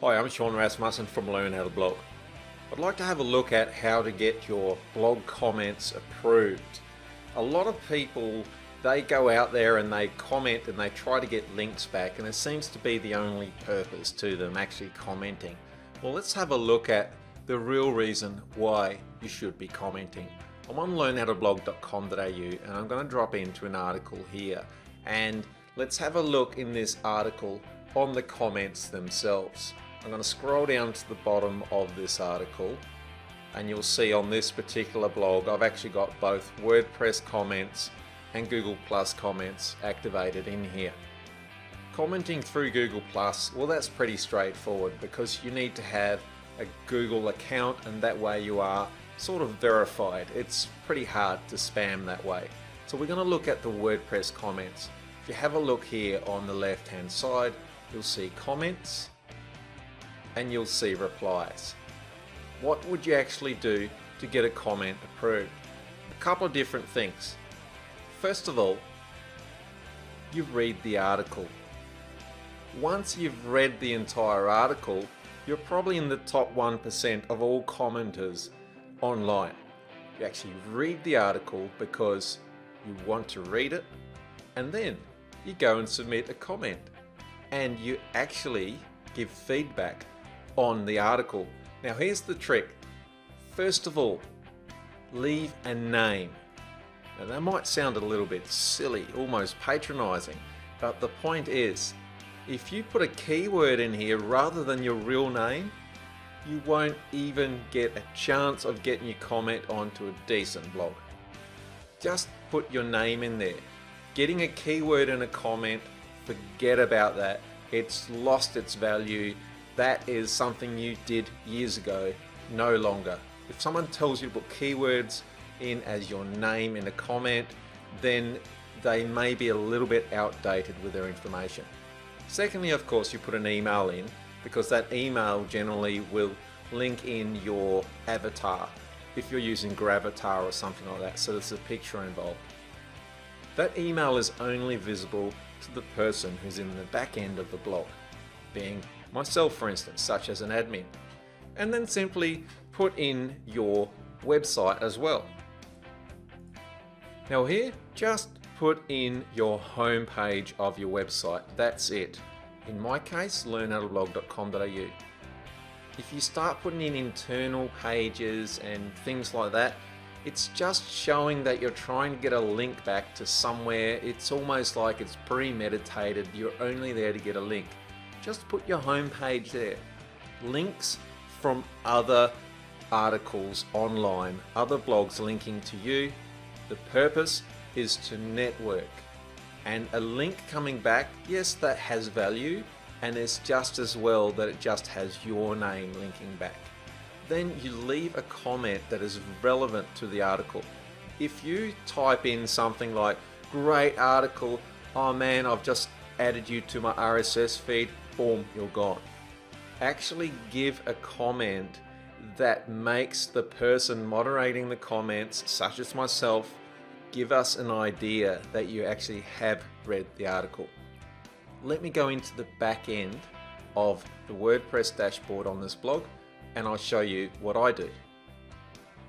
Hi, I'm Sean Rasmussen from Learn How to Blog. I'd like to have a look at how to get your blog comments approved. A lot of people, they go out there and they comment and they try to get links back, and it seems to be the only purpose to them actually commenting. Well, let's have a look at the real reason why you should be commenting. I'm on learnhowtoblog.com.au and I'm going to drop into an article here, and let's have a look in this article on the comments themselves. I'm going to scroll down to the bottom of this article and you'll see on this particular blog I've actually got both WordPress comments and Google Plus comments activated in here. Commenting through Google Plus, well, that's pretty straightforward because you need to have a Google account, and that way you are sort of verified. It's pretty hard to spam that way. So we're going to look at the WordPress comments. If you have a look here on the left hand side, you'll see comments and you'll see replies. What would you actually do to get a comment approved? A couple of different things. First of all, you read the article. Once you've read the entire article, you're probably in the top 1% of all commenters online. You actually read the article because you want to read it, and then you go and submit a comment and you actually give feedback on the article. Now here's the trick. First of all, leave a name. Now that might sound a little bit silly, almost patronizing, but the point is, if you put a keyword in here rather than your real name, you won't even get a chance of getting your comment onto a decent blog. Just put your name in there. Getting a keyword in a comment, forget about that. It's lost its value. That is something you did years ago, no longer. If someone tells you to put keywords in as your name in a comment, then they may be a little bit outdated with their information. Secondly, of course, you put an email in, because that email generally will link in your avatar if you're using Gravatar or something like that, so there's a picture involved. That email is only visible to the person who's in the back end of the blog, being myself, for instance, such as an admin. And then simply put in your website as well. Now here, just put in your home page of your website. That's it. In my case, learnhowtoblog.com.au. If you start putting in internal pages and things like that, it's just showing that you're trying to get a link back to somewhere. It's almost like it's premeditated. You're only there to get a link. Just put your home page there. Links from other articles online, other blogs linking to you. The purpose is to network. And a link coming back, yes, that has value, and it's just as well that it just has your name linking back. Then you leave a comment that is relevant to the article. If you type in something like, great article, oh man, I've just added you to my RSS feed, boom, you're gone. Actually give a comment that makes the person moderating the comments, such as myself, give us an idea that you actually have read the article. Let me go into the back end of the WordPress dashboard on this blog and I'll show you what I do.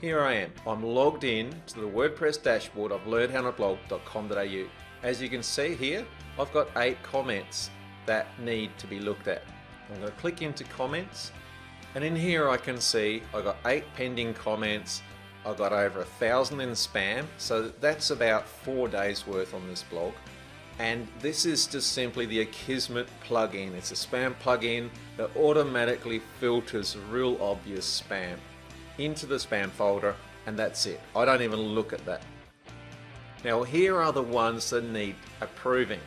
Here I am. I'm logged in to the WordPress dashboard of learnhowtoblog.com.au. As you can see here, I've got 8 comments that need to be looked at. I'm going to click into comments, and in here I can see I've got 8 pending comments. I've got over 1,000 in spam, so that's about 4 days worth on this blog. And this is just simply the Akismet plugin. It's a spam plugin that automatically filters real obvious spam into the spam folder, and that's it. I don't even look at that. Now here are the ones that need approving.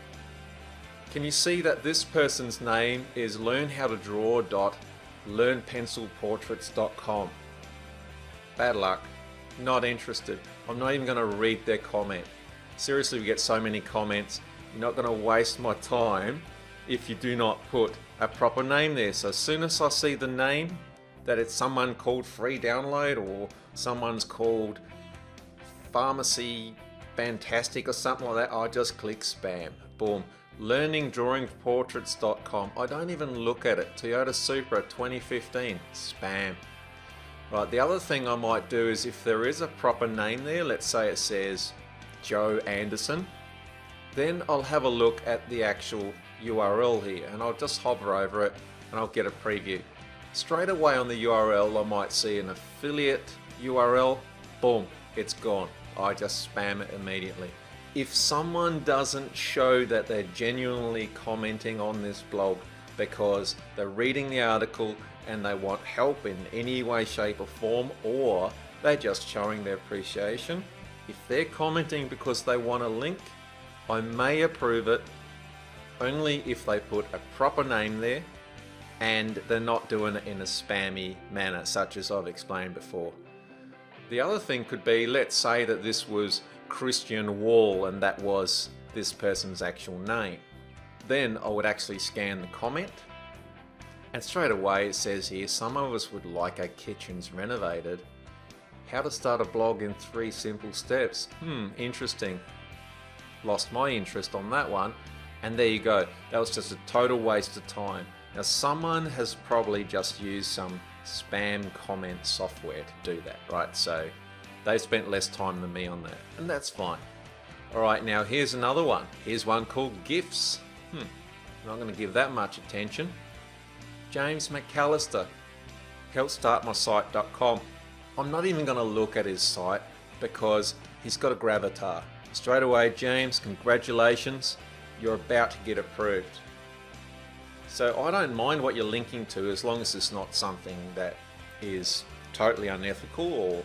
Can you see that this person's name is learnhowtodraw.learnpencilportraits.com? Bad luck. Not interested. I'm not even going to read their comment. Seriously, we get so many comments. You're not going to waste my time if you do not put a proper name there. So as soon as I see the name, that it's someone called Free Download or someone's called Pharmacy Fantastic or something like that, I just click spam. Boom. learningdrawingportraits.com. I don't even look at it. Toyota Supra 2015, spam. Right, the other thing I might do is if there is a proper name there, let's say it says Joe Anderson, then I'll have a look at the actual URL here and I'll just hover over it and I'll get a preview. Straight away on the URL I might see an affiliate URL, boom, it's gone. I just spam it immediately. If someone doesn't show that they're genuinely commenting on this blog because they're reading the article and they want help in any way, shape or form, or they're just showing their appreciation, if they're commenting because they want a link, I may approve it only if they put a proper name there and they're not doing it in a spammy manner, such as I've explained before. The other thing could be, let's say that this was Christian Wall and that was this person's actual name. Then I would actually scan the comment and straight away it says here, some of us would like our kitchens renovated. How to start a blog in 3 simple steps. Interesting. Lost my interest on that one, and there you go. That was just a total waste of time. Now someone has probably just used some spam comment software to do that, right? So they spent less time than me on that, and that's fine. Alright, now here's another one. Here's one called GIFs. Not going to give that much attention. James McAllister, helpstartmysite.com. I'm not even going to look at his site because he's got a gravatar. Straight away, James, congratulations, you're about to get approved. So I don't mind what you're linking to as long as it's not something that is totally unethical or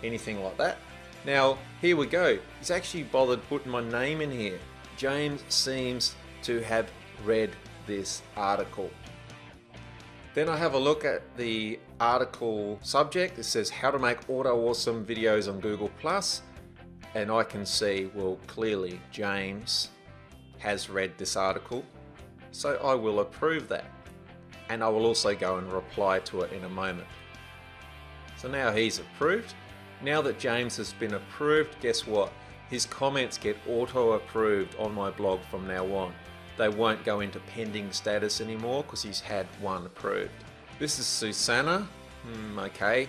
anything like that. Now, here we go. He's actually bothered putting my name in here. James seems to have read this article. Then I have a look at the article subject. It says how to make auto awesome videos on Google+. And I can see, well, clearly James has read this article, so I will approve that. And I will also go and reply to it in a moment. So now he's approved. Now that James has been approved, guess what? His comments get auto-approved on my blog from now on. They won't go into pending status anymore because he's had one approved. This is Susanna. Okay.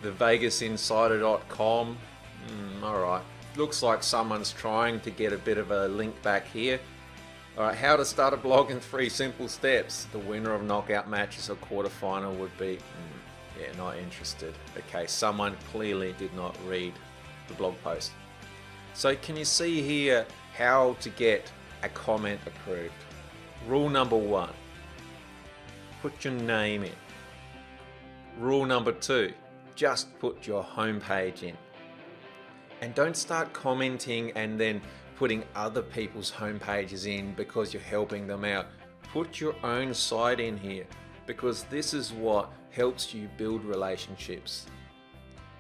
TheVegasInsider.com. Alright. Looks like someone's trying to get a bit of a link back here. Alright, how to start a blog in 3 simple steps. The winner of knockout matches or quarterfinal would be... yeah, not interested. Okay, someone clearly did not read the blog post. So can you see here how to get a comment approved? Rule number 1, put your name in. Rule number 2, just put your homepage in. And don't start commenting and then putting other people's homepages in because you're helping them out. Put your own site in here because this is what helps you build relationships.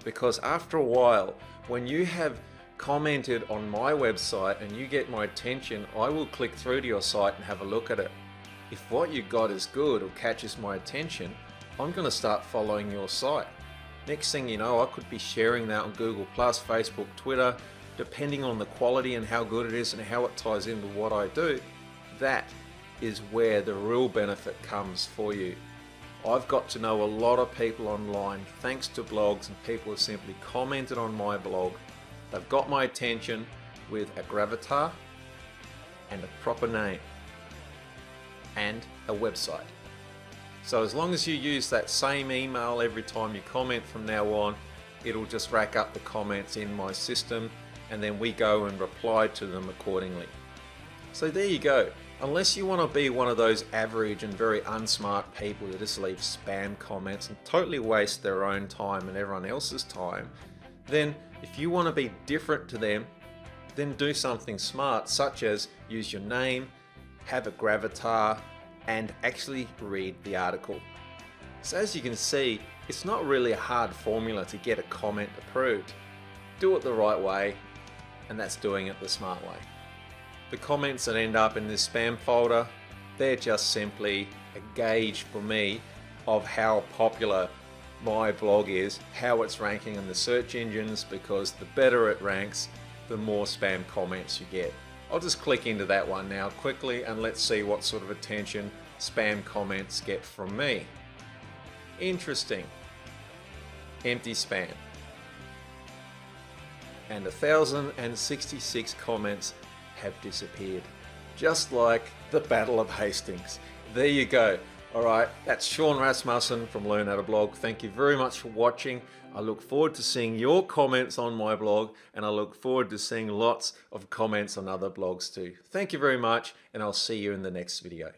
Because after a while, when you have commented on my website and you get my attention, I will click through to your site and have a look at it. If what you got is good or catches my attention, I'm going to start following your site. Next thing you know, I could be sharing that on Google+, Facebook, Twitter, depending on the quality and how good it is and how it ties into what I do. That is where the real benefit comes for you. I've got to know a lot of people online thanks to blogs, and people have simply commented on my blog. They've got my attention with a gravatar and a proper name and a website. So as long as you use that same email every time you comment from now on, it'll just rack up the comments in my system and then we go and reply to them accordingly. So there you go. Unless you want to be one of those average and very unsmart people that just leave spam comments and totally waste their own time and everyone else's time, then if you want to be different to them, then do something smart, such as use your name, have a gravatar, and actually read the article. So as you can see, it's not really a hard formula to get a comment approved. Do it the right way, and that's doing it the smart way. The comments that end up in this spam folder, they're just simply a gauge for me of how popular my blog is, how it's ranking in the search engines, because the better it ranks, the more spam comments you get. I'll just click into that one now quickly and let's see what sort of attention spam comments get from me. Interesting. Empty spam. And 1,066 comments have disappeared. Just like the Battle of Hastings. There you go. Alright, that's Sean Rasmussen from Learn How to Blog. Thank you very much for watching. I look forward to seeing your comments on my blog, and I look forward to seeing lots of comments on other blogs too. Thank you very much, and I'll see you in the next video.